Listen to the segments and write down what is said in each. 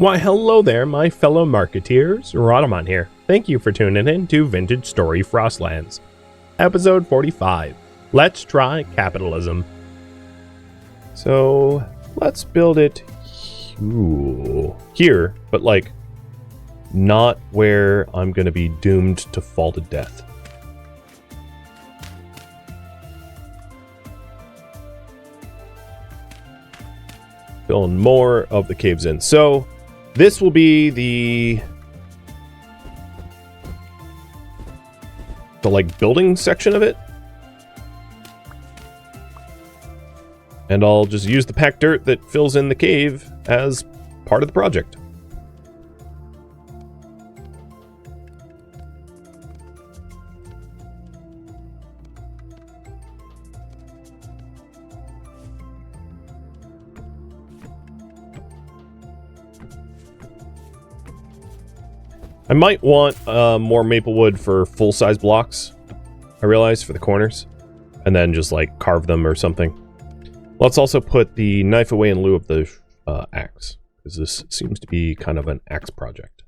Why, hello there, my fellow marketeers. Rhadamant here. Thank you for tuning in to Vintage Story Frostlands. Episode 45. Let's try capitalism. So, let's build it here, but like, not where I'm going to be doomed to fall to death. Filling more of the caves in. So, this will be the like building section of it. And I'll just use the packed dirt that fills in the cave as part of the project. I might want more maple wood for full-size blocks, I realize, for the corners. And then just, like, carve them or something. Let's also put the knife away in lieu of the axe, because this seems to be kind of an axe project.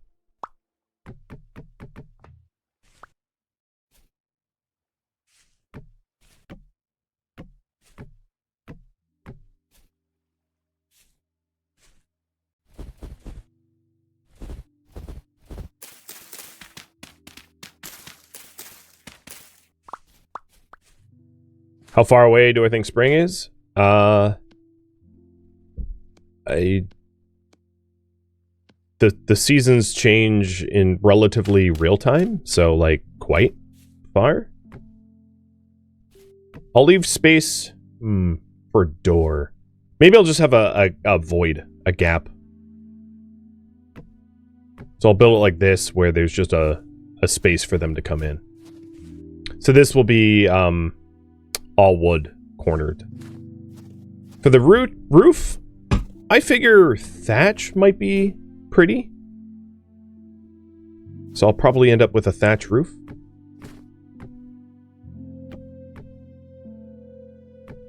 How far away do I think spring is? The seasons change in relatively real time, so like quite far. I'll leave space for a door. Maybe I'll just have a void, a gap. So I'll build it like this, where there's just a space for them to come in. So this will be all wood, cornered. For the roof, I figure thatch might be pretty. So I'll probably end up with a thatch roof.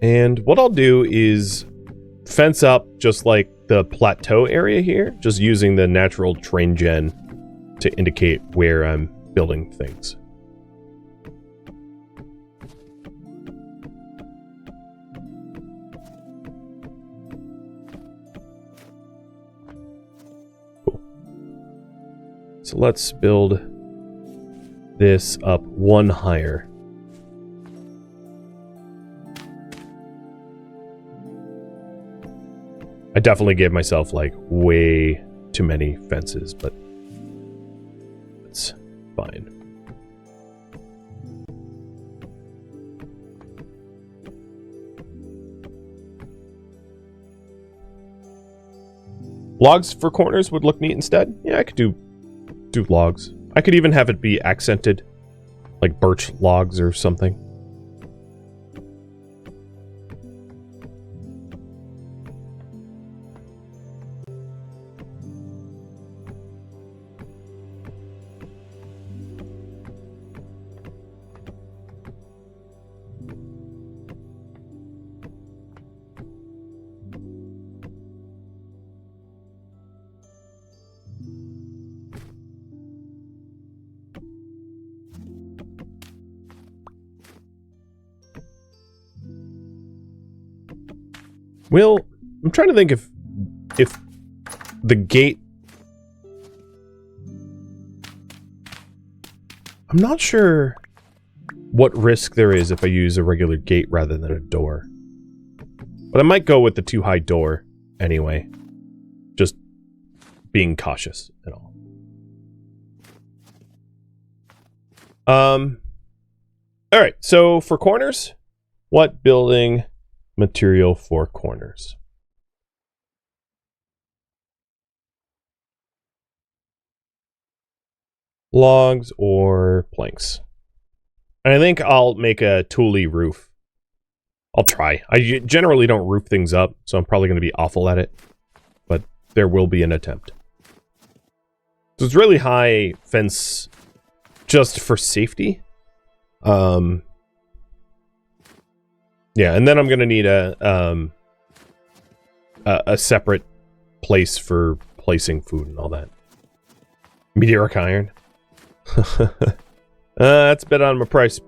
And what I'll do is fence up just like the plateau area here, just using the natural terrain gen to indicate where I'm building things. So let's build this up one higher. I definitely gave myself like way too many fences, but it's fine. Logs for corners would look neat instead. Yeah, I could do logs. I could even have it be accented, like birch logs or something. Well, I'm trying to think if the gate... I'm not sure what risk there is if I use a regular gate rather than a door. But I might go with the too high door anyway. Just being cautious and all. Alright, so for corners, what building material for corners? Logs or planks? And I think I'll make a tule roof. I'll try. I generally don't roof things up, so I'm probably going to be awful at it. But there will be an attempt. So it's really high fence just for safety. Yeah, and then I'm gonna need a separate place for placing food and all that. Meteoric iron. That's a bit on my price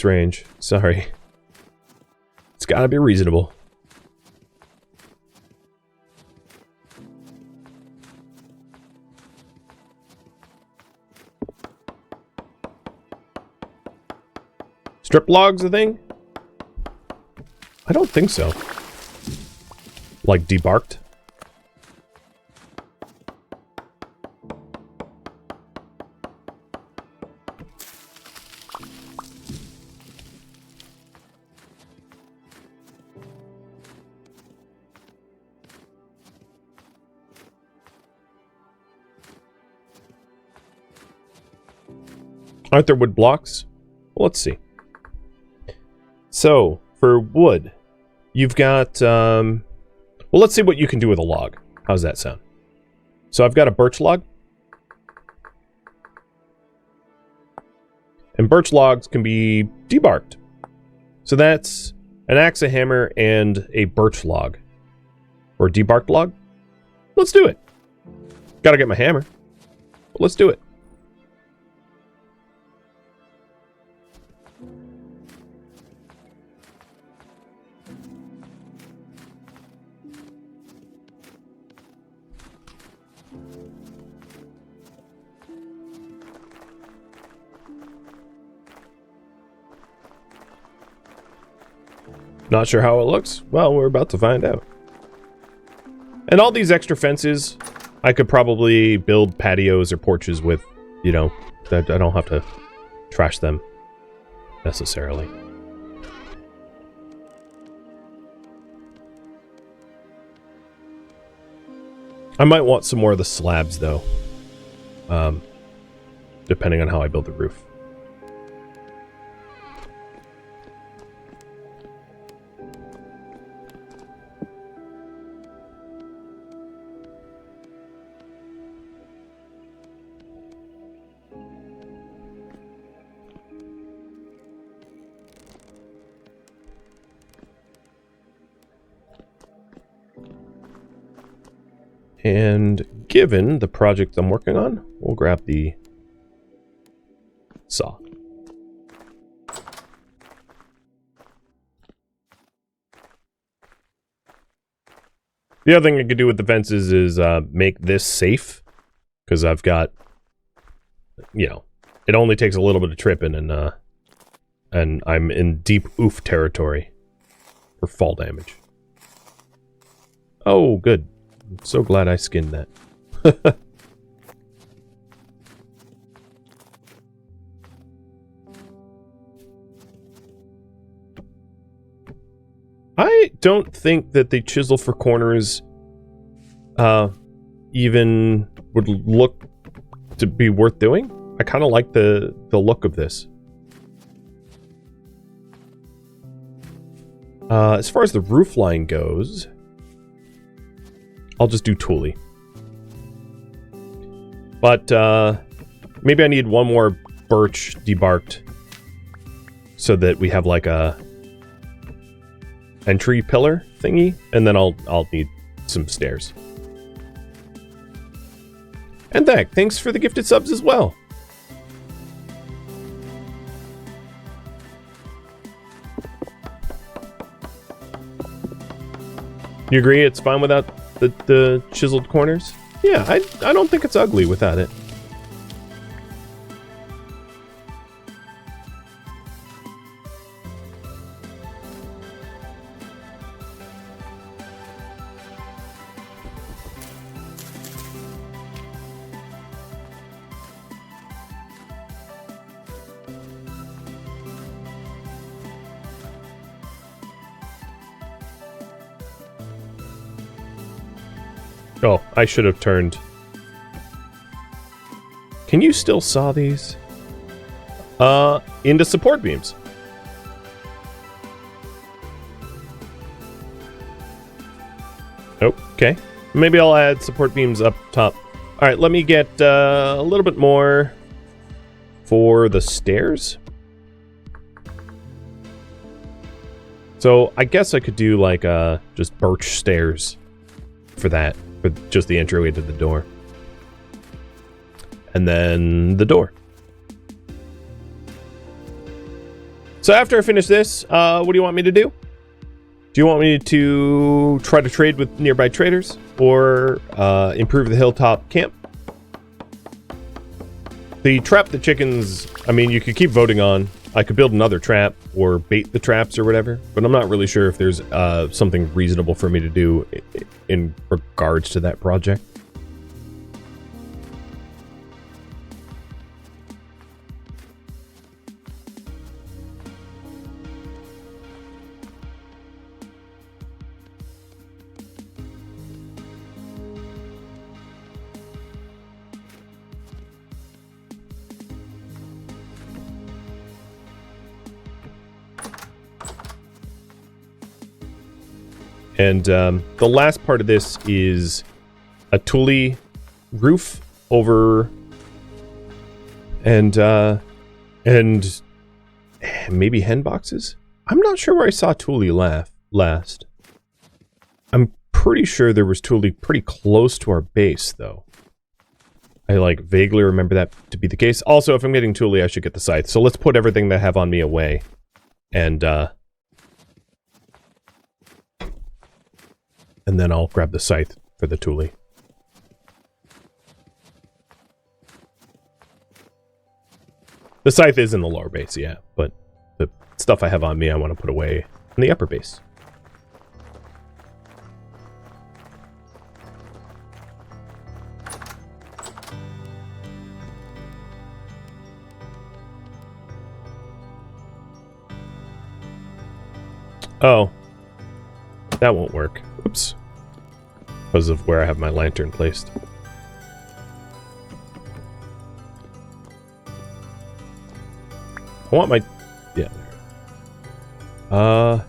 range. Sorry. It's gotta be reasonable. Strip logs a thing? I don't think so. Like debarked? Aren't there wood blocks? Well, let's see. So, for wood, you've got, well, let's see what you can do with a log. How's that sound? So I've got a birch log. And birch logs can be debarked. So that's an axe, a hammer, and a birch log. Or a debarked log. Let's do it. Gotta get my hammer. But let's do it. Not sure how it looks? Well, we're about to find out. And all these extra fences, I could probably build patios or porches with, you know, that I don't have to trash them necessarily. I might want some more of the slabs, though. Depending on how I build the roof. And given the project I'm working on, we'll grab the saw. The other thing I could do with the fences is make this safe, because I've got, you know, it only takes a little bit of tripping, and I'm in deep oof territory for fall damage. Oh, good. I'm so glad I skinned that. I don't think that the chisel for corners even would look to be worth doing. I kind of like the look of this. As far as the roof line goes, I'll just do tule. But maybe I need one more birch debarked so that we have like a entry pillar thingy, and then I'll need some stairs. And thanks for the gifted subs as well. You agree it's fine without the chiseled corners? Yeah, I don't think it's ugly without it. Oh, I should have turned. Can you still saw these? Into support beams. Okay. Maybe I'll add support beams up top. Alright, let me get a little bit more for the stairs. So, I guess I could do like just birch stairs for that. for just the entryway to the door. And then the door. So after I finish this, what do you want me to do? Do you want me to try to trade with nearby traders? Or improve the hilltop camp? The trap the chickens, I mean, you could keep voting on. I could build another trap or bait the traps or whatever, but I'm not really sure if there's something reasonable for me to do in regards to that project. And the last part of this is a tule roof over and maybe hen boxes. I'm not sure where I saw tule last. I'm pretty sure there was tule pretty close to our base, though. I like vaguely remember that to be the case. Also, if I'm getting tule, I should get the scythe. So let's put everything that I have on me away, and then I'll grab the scythe for the tule. The scythe is in the lower base, yeah, but the stuff I have on me I want to put away in the upper base. Oh. That won't work. Oops. Because of where I have my lantern placed. I want my... yeah, there.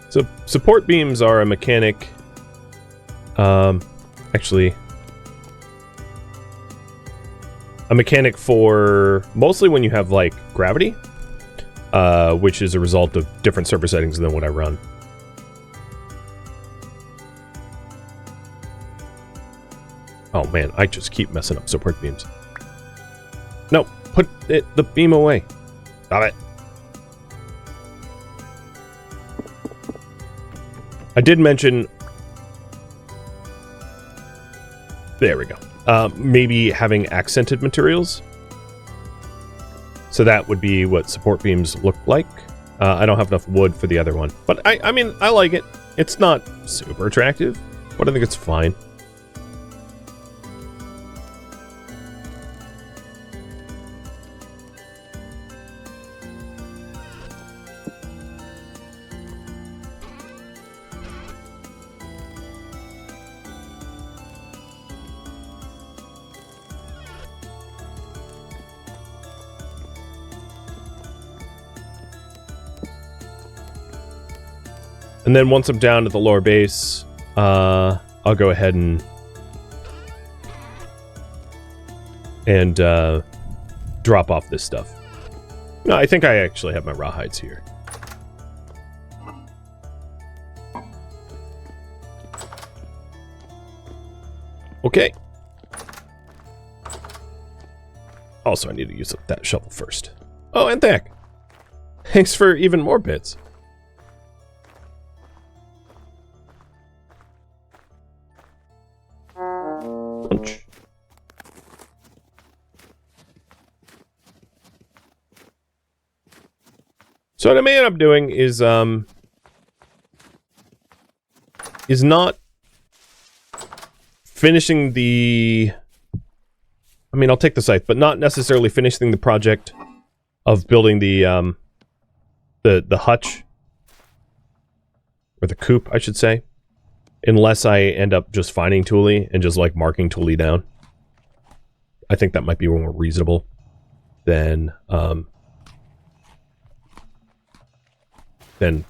So, support beams are a mechanic... actually... a mechanic for... mostly when you have, like, gravity. Which is a result of different server settings than what I run. Oh man, I just keep messing up support beams. No, put the beam away. Stop it. I did mention... there we go. Maybe having accented materials. So that would be what support beams look like. I don't have enough wood for the other one. But I mean, I like it. It's not super attractive, but I think it's fine. And then once I'm down to the lower base, I'll go ahead and drop off this stuff. No, I think I actually have my rawhides here. Okay. Also, I need to use up that shovel first. Oh, and thanks for even more bits. So what I may end up doing is not finishing the... I mean, I'll take the scythe, but not necessarily finishing the project of building the hutch. Or the coop, I should say. Unless I end up just finding tule and just, like, marking tule down. I think that might be more reasonable than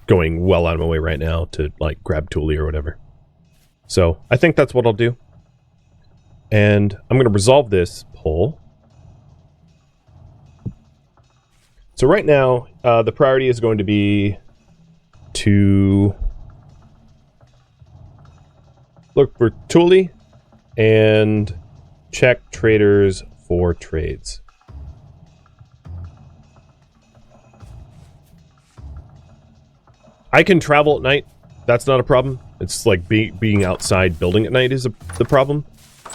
going well out of my way right now to, like, grab tule or whatever. So, I think that's what I'll do. And I'm going to resolve this pull. So right now, the priority is going to be to look for tule and check traders for trades. I can travel at night. That's not a problem. It's like being outside building at night is the problem.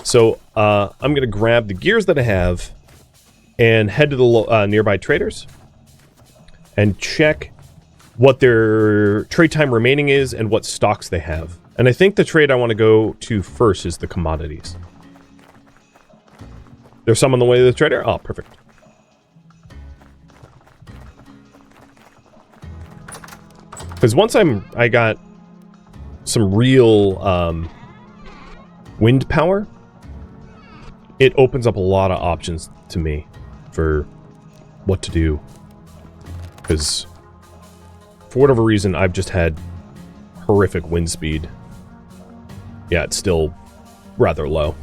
So I'm going to grab the gears that I have and head to the nearby traders and check what their trade time remaining is and what stocks they have. And I think the trade I want to go to first is the commodities. There's some on the way to the trader? Oh, perfect. Because once I got some real wind power, it opens up a lot of options to me for what to do. Because for whatever reason, I've just had horrific wind speed. Yeah, it's still rather low.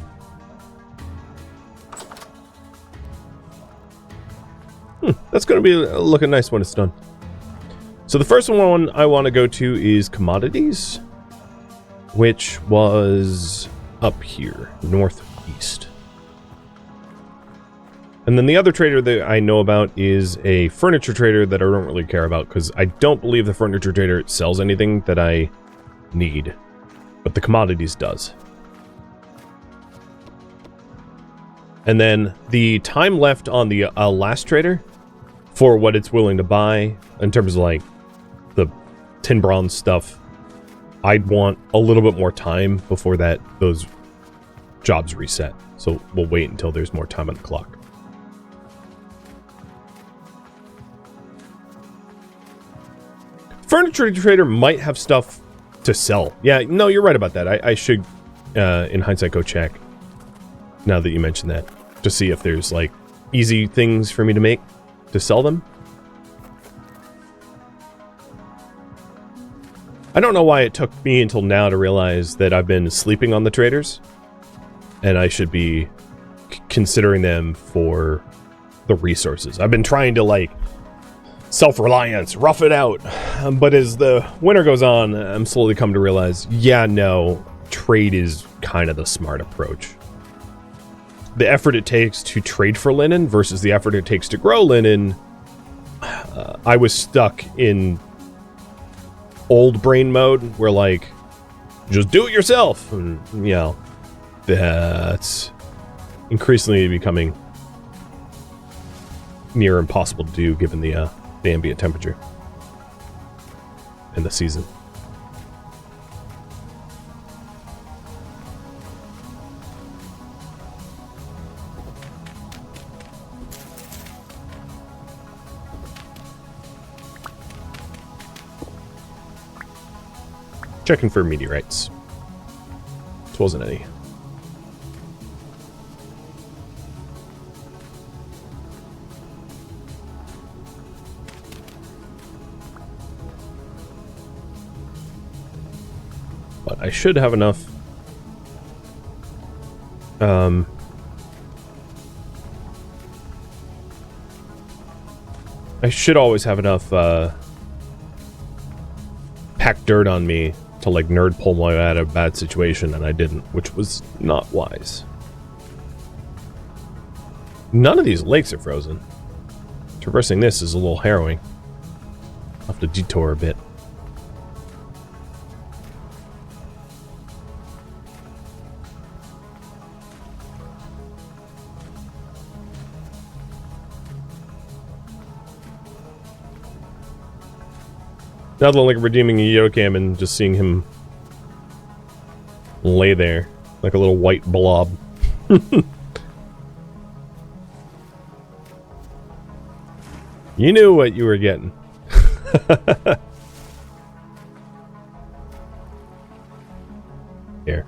That's going to be looking nice when it's done. So the first one I want to go to is commodities, which was up here, northeast. And then the other trader that I know about is a furniture trader that I don't really care about because I don't believe the furniture trader sells anything that I need, but the commodities does. And then the time left on the last trader for what it's willing to buy in terms of like the tin bronze stuff, I'd want a little bit more time before those jobs reset. So we'll wait until there's more time on the clock. Furniture trader might have stuff to sell. Yeah, no, you're right about that. I should, in hindsight, go check. Now that you mention that, to see if there's like easy things for me to make to sell them. I don't know why it took me until now to realize that I've been sleeping on the traders, and I should be considering them for the resources. I've been trying to like self-reliance, rough it out, but as the winter goes on, I'm slowly coming to realize, yeah, no, trade is kind of the smart approach. The effort it takes to trade for linen versus the effort it takes to grow linen, I was stuck in old brain mode where like, just do it yourself. And, you know, that's increasingly becoming near impossible to do given the ambient temperature and the season. Checking for meteorites. There wasn't any. But I should have enough. I should always have enough packed dirt on me to like nerd pull my way out of a bad situation, and I didn't, which was not wise. None of these lakes are frozen. Traversing this is a little harrowing. I'll have to detour a bit. Nothing like redeeming a Yokam and just seeing him lay there like a little white blob. You knew what you were getting. Here.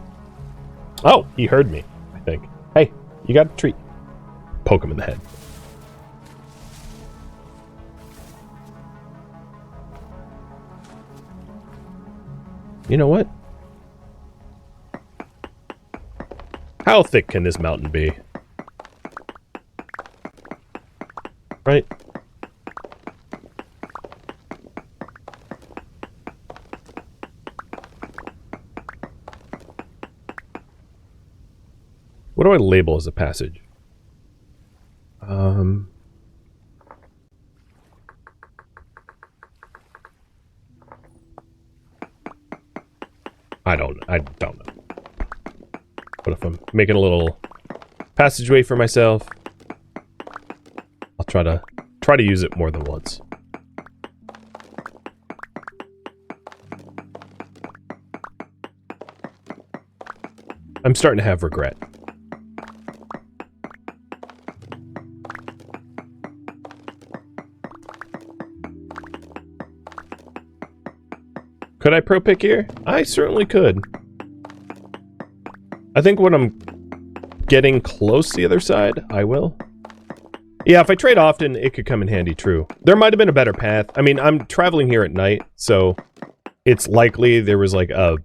Oh, he heard me, I think. Hey, you got a treat. Poke him in the head. You know what? How thick can this mountain be? Right? What do I label as a passage? I don't know. What if I'm making a little passageway for myself? I'll try to use it more than once. I'm starting to have regret. Could I pro pick here? I certainly could. I think when I'm getting close to the other side, I will. Yeah, if I trade often, it could come in handy, true. There might have been a better path. I mean, I'm traveling here at night, so it's likely there was like a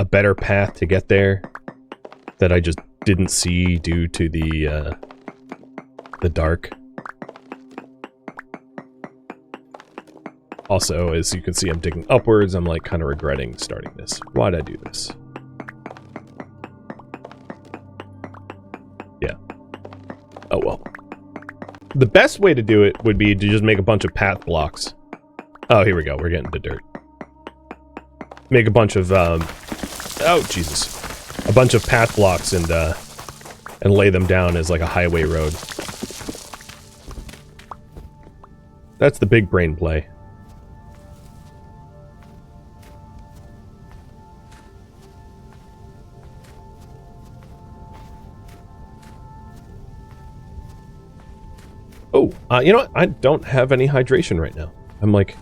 better path to get there that I just didn't see due to the dark. Also, as you can see, I'm digging upwards. I'm like kind of regretting starting this. Why'd I do this? Yeah. Oh well. The best way to do it would be to just make a bunch of path blocks. Oh, here we go. We're getting to dirt. Make a bunch of, oh, Jesus. A bunch of path blocks and lay them down as like a highway road. That's the big brain play. Oh, you know what? I don't have any hydration right now. I'm like,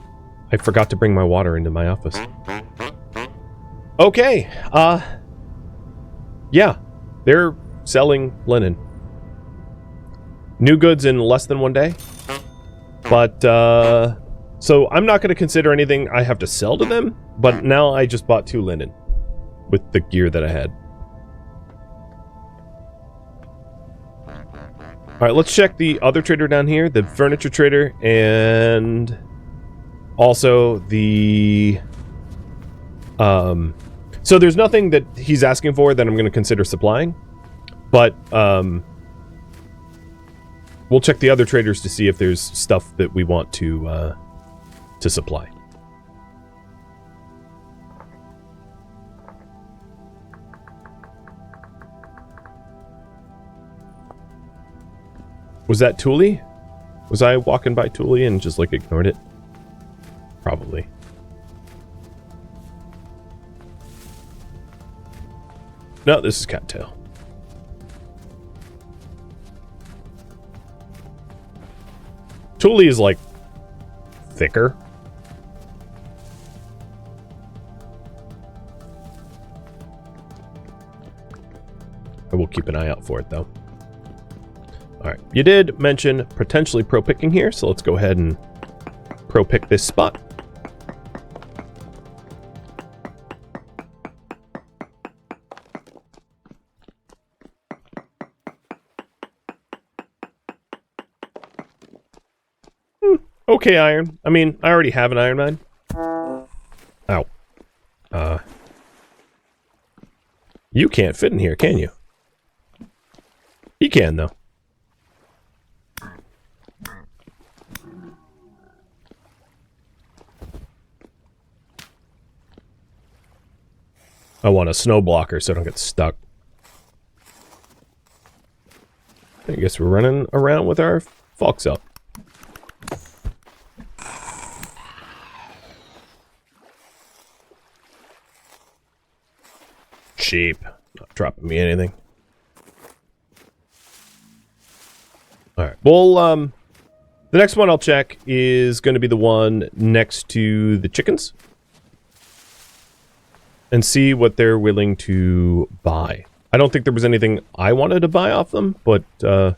I forgot to bring my water into my office. Okay, yeah, they're selling linen. New goods in less than 1 day. But, so I'm not going to consider anything I have to sell to them, but now I just bought 2 linen with the gear that I had. Alright, let's check the other trader down here, the furniture trader, and also the... So there's nothing that he's asking for that I'm going to consider supplying, but we'll check the other traders to see if there's stuff that we want to supply. Was that Tule? Was I walking by Tule and just like ignored it? Probably. No, this is cattail. Tule is like thicker. I will keep an eye out for it though. Alright, you did mention potentially pro-picking here, so let's go ahead and pro-pick this spot. Okay, iron. I mean, I already have an iron mine. Ow. You can't fit in here, can you? He can, though. I want a snow blocker so I don't get stuck. I guess we're running around with our forks up. Sheep. Not dropping me anything. Alright, well, the next one I'll check is going to be the one next to the chickens. And see what they're willing to buy. I don't think there was anything I wanted to buy off them, but I'm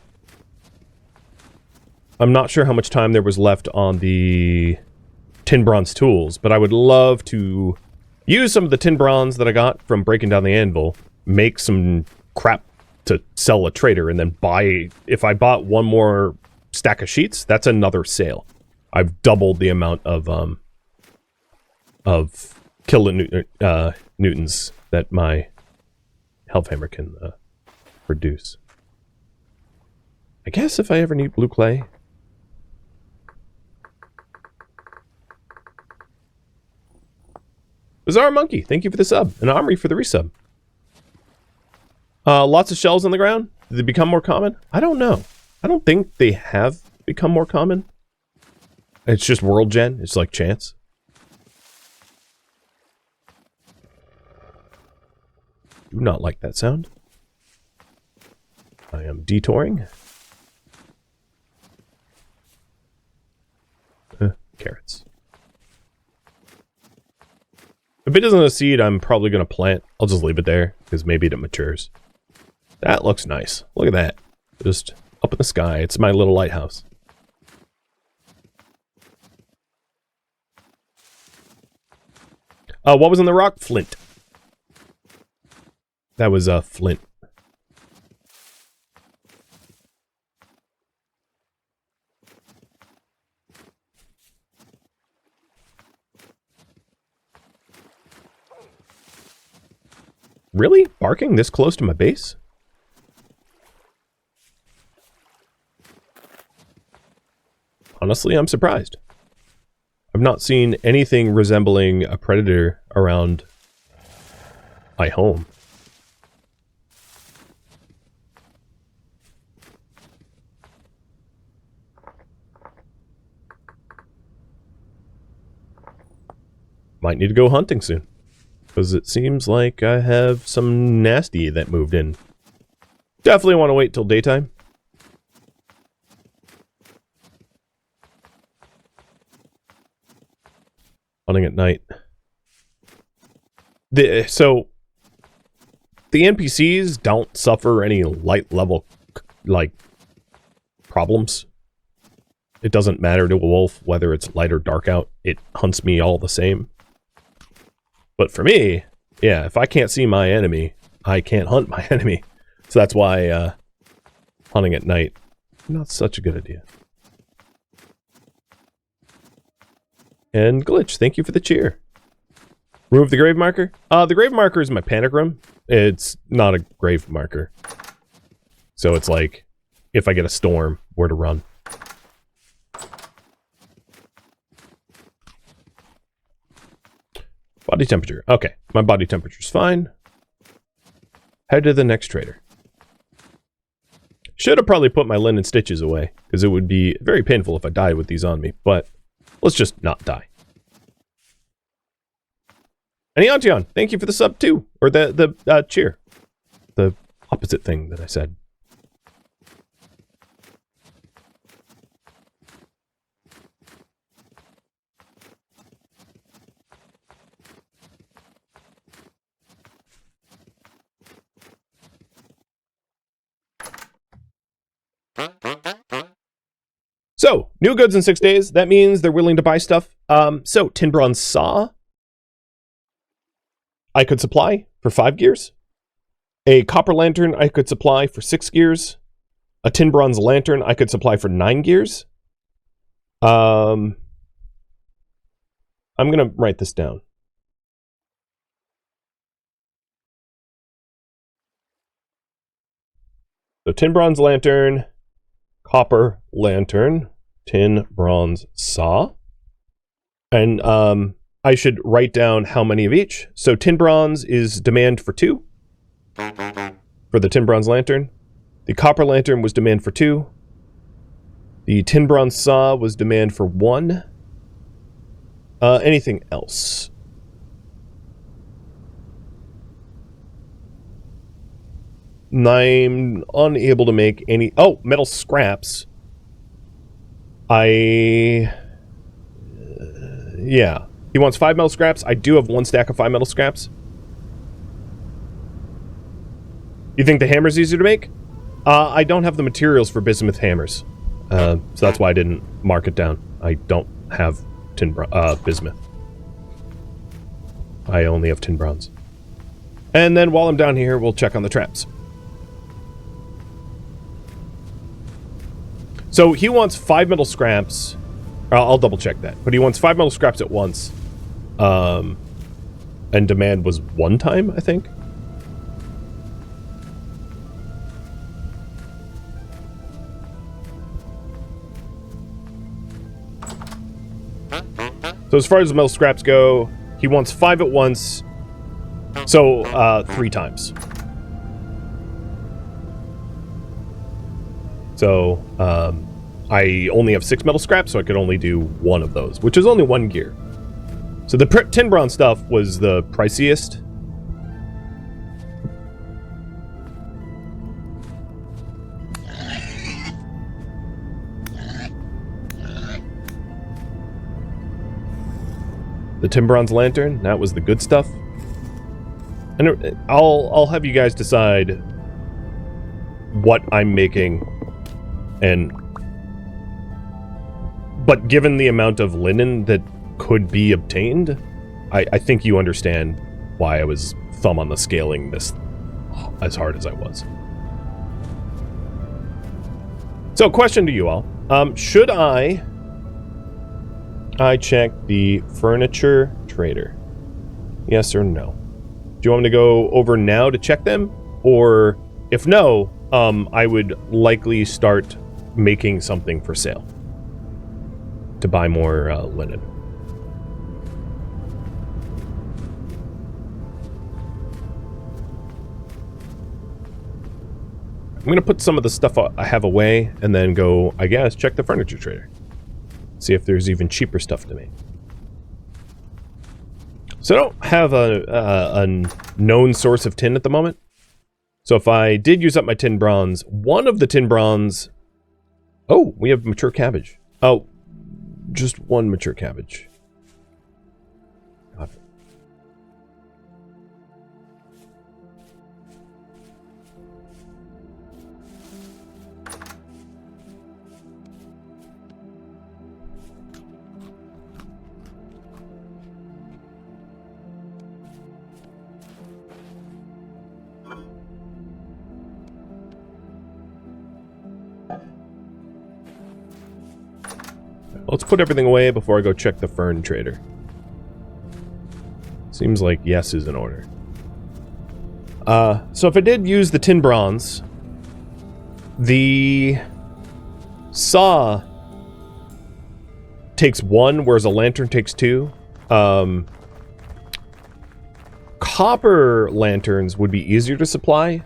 not sure how much time there was left on the tin bronze tools, but I would love to use some of the tin bronze that I got from breaking down the anvil, make some crap to sell a trader and then buy. If I bought one more stack of sheets, that's another sale. I've doubled the amount of kilonewtons that my Hellhammer can produce. I guess if I ever need blue clay. Bizarre Monkey, thank you for the sub. And Omri for the resub. Lots of shells on the ground. Did they become more common? I don't know. I don't think they have become more common. It's just world gen. It's like chance. Do not like that sound. I am detouring. Carrots. If it isn't a seed, I'm probably going to plant. I'll just leave it there, because maybe it matures. That looks nice. Look at that. Just up in the sky. It's my little lighthouse. What was in the rock? Flint. That was flint. Really? Barking this close to my base? Honestly, I'm surprised. I've not seen anything resembling a predator around my home. Might need to go hunting soon. Because it seems like I have some nasty that moved in. Definitely want to wait till daytime. Hunting at night. So, the NPCs don't suffer any light level, like, problems. It doesn't matter to a wolf whether it's light or dark out. It hunts me all the same. But for me, yeah, if I can't see my enemy, I can't hunt my enemy. So that's why hunting at night, not such a good idea. And Glitch, thank you for the cheer. Remove the grave marker? The grave marker is my panic room. It's not a grave marker. So it's like, if I get a storm, where to run. Body temperature. Okay, my body temperature's fine. Head to the next trader. Should have probably put my linen stitches away, because it would be very painful if I died with these on me, but let's just not die. And Eontion, thank you for the sub too, or the cheer. The opposite thing that I said. So, new goods in 6 days. That means they're willing to buy stuff. So, tin bronze saw. I could supply for 5 gears. A copper lantern I could supply for 6 gears. A tin bronze lantern I could supply for 9 gears. I'm going to write this down. So, tin bronze lantern, copper lantern, tin bronze saw. And I should write down how many of each. So tin bronze is demand for 2 for the tin bronze lantern. The copper lantern was demand for 2. The tin bronze saw was demand for 1. Anything else? I'm unable to make any... Oh, metal scraps. Yeah. He wants 5 metal scraps. I do have 1 stack of 5 metal scraps. You think the hammer's easier to make? I don't have the materials for bismuth hammers. So that's why I didn't mark it down. I don't have bismuth. I only have tin bronze. And then while I'm down here, we'll check on the traps. So he wants 5 metal scraps. I'll double check that. But he wants 5 metal scraps at once. And demand was 1 time, I think. So as far as the metal scraps go, he wants 5 at once. So 3 times. So I only have 6 metal scraps, so I could only do 1 of those, which is only 1 gear. So the tin bronze stuff was the priciest. The tin bronze lantern, that was the good stuff. And I'll have you guys decide what I'm making, but given the amount of linen that could be obtained, I think you understand why I was thumb on the scaling this as hard as I was. So, question to you all. Should I check the furniture trader? Yes or no? Do you want me to go over now to check them? Or if no, I would likely start making something for sale to buy more linen. I'm going to put some of the stuff I have away and then go, I guess, check the furniture trader. See if there's even cheaper stuff to make. So I don't have a known source of tin at the moment. So if I did use up my tin bronze, one of the tin bronze... Oh, we have mature cabbage. Oh, just 1 mature cabbage. God. Let's put everything away before I go check the fern trader. Seems like yes is in order. So if I did use the tin bronze, the saw takes 1, whereas a lantern takes 2. Copper lanterns would be easier to supply.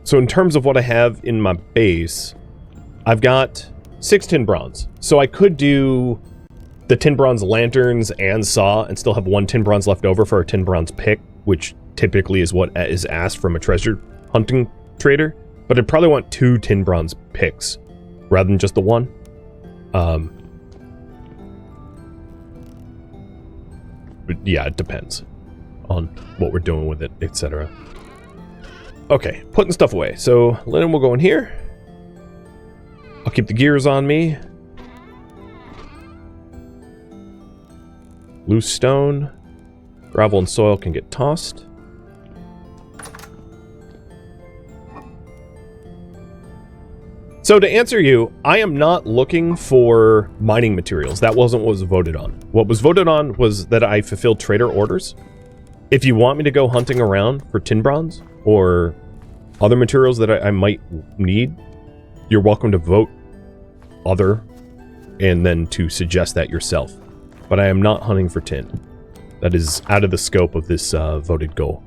So in terms of what I have in my base, I've got 6 tin bronze. So I could do the tin bronze lanterns and saw and still have 1 tin bronze left over for a tin bronze pick, which typically is what is asked from a treasure hunting trader. But I'd probably want 2 tin bronze picks rather than just the 1. But yeah, it depends on what we're doing with it, etc. Okay, putting stuff away. So linen will go in here. I'll keep the gears on me. Loose stone. Gravel and soil can get tossed. So to answer you, I am not looking for mining materials. That wasn't what was voted on. What was voted on was that I fulfilled trader orders. If you want me to go hunting around for tin bronze or other materials that I might need, you're welcome to vote other and then to suggest that yourself. But I am not hunting for tin. That is out of the scope of this voted goal.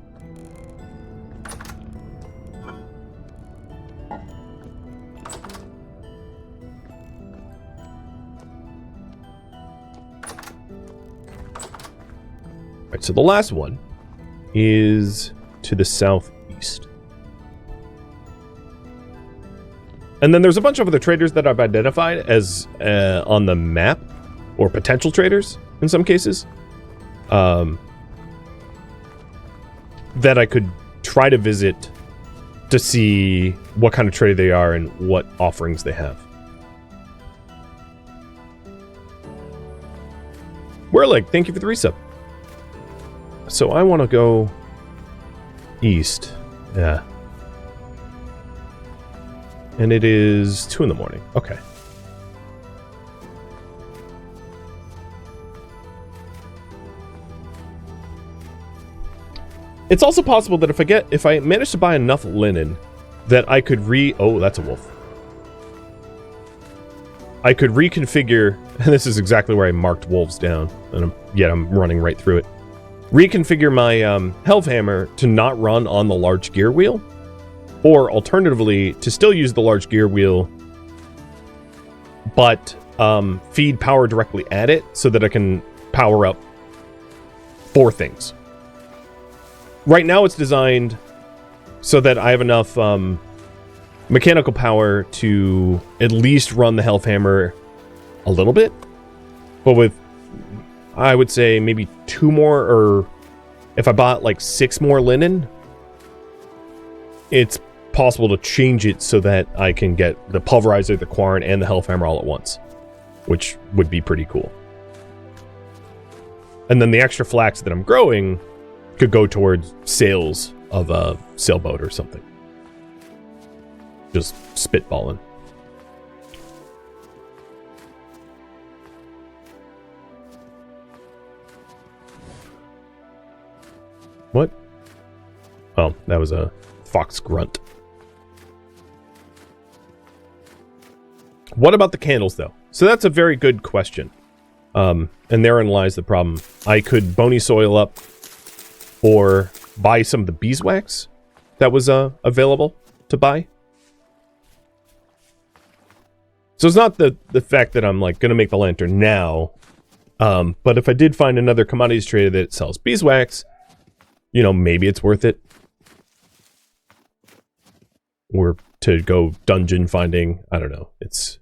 Alright, so the last one is to the southeast. And then there's a bunch of other traders that I've identified as on the map, or potential traders in some cases, that I could try to visit to see what kind of trader they are and what offerings they have. Werlig, thank you for the resub. So I want to go east. Yeah. And it is 2 in the morning. Okay. It's also possible that if I manage to buy enough linen that I could oh, that's a wolf. I could reconfigure, and this is exactly where I marked wolves down, and yet I'm running right through it. Reconfigure my Hellhammer to not run on the large gear wheel, or alternatively, to still use the large gear wheel, but feed power directly at it so that I can power up 4 things. Right now it's designed so that I have enough mechanical power to at least run the Hellhammer a little bit, but with, I would say, maybe 2 more, or if I bought like 6 more linen, it's possible to change it so that I can get the pulverizer, the quarren, and the Hellhammer all at once, which would be pretty cool. And then the extra flax that I'm growing could go towards sales of a sailboat or something. Just spitballing. What? Oh, that was a fox grunt. What about the candles, though? So that's a very good question. And therein lies the problem. I could bony soil up or buy some of the beeswax that was available to buy. So it's not the fact that I'm like going to make the lantern now. But if I did find another commodities trader that sells beeswax, you know, maybe it's worth it. Or to go dungeon finding. I don't know. It's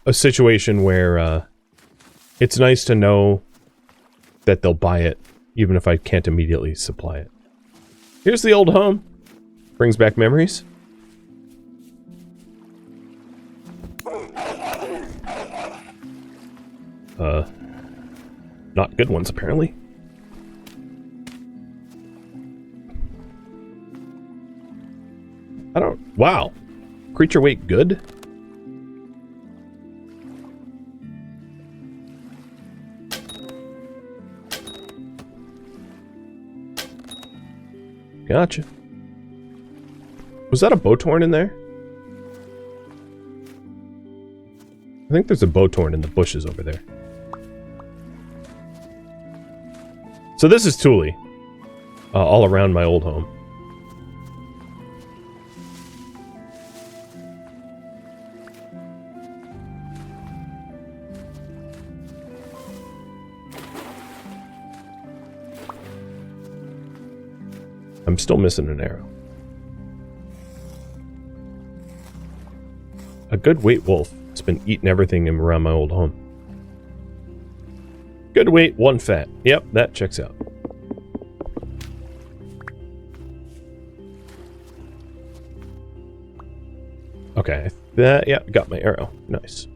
a situation where it's nice to know that they'll buy it, even if I can't immediately supply it. Here's the old home. Brings back memories. Not good ones, apparently. Wow. Creature weight good? Gotcha. Was that a bowtorn in there? I think there's a bowtorn in the bushes over there. So this is tule. All around my old home. I'm still missing an arrow. A good weight wolf has been eating everything around my old home. Good weight, 1 fat. Yep, that checks out. Okay, yeah, got my arrow. Nice.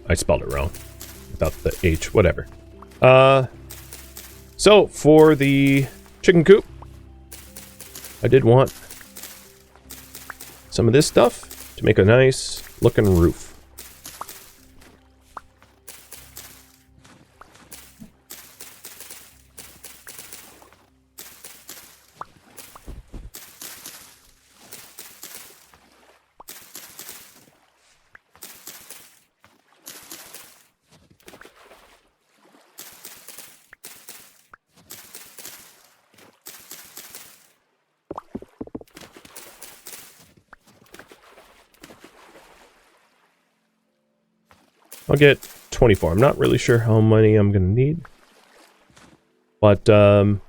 I spelled it wrong. Without the H, whatever. So, for the chicken coop, I did want some of this stuff to make a nice looking roof. I'll get 24. I'm not really sure how many I'm going to need. But I'll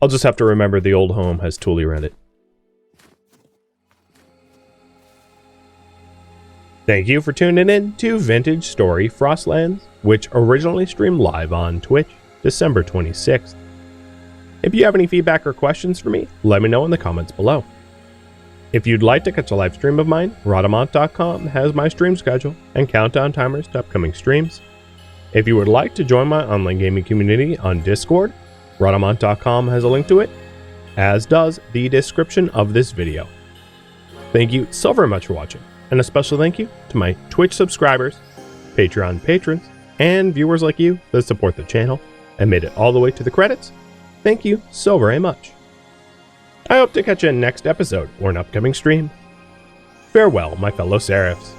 just have to remember the old home has tule around it. Thank you for tuning in to Vintage Story Frostlands, which originally streamed live on Twitch, December 26th. If you have any feedback or questions for me, let me know in the comments below. If you'd like to catch a live stream of mine, Rhadamant.com has my stream schedule and countdown timers to upcoming streams. If you would like to join my online gaming community on Discord, Rhadamant.com has a link to it, as does the description of this video. Thank you so very much for watching, and a special thank you to my Twitch subscribers, Patreon patrons, and viewers like you that support the channel and made it all the way to the credits. Thank you so very much. I hope to catch you in next episode or an upcoming stream. Farewell, my fellow Seraphs.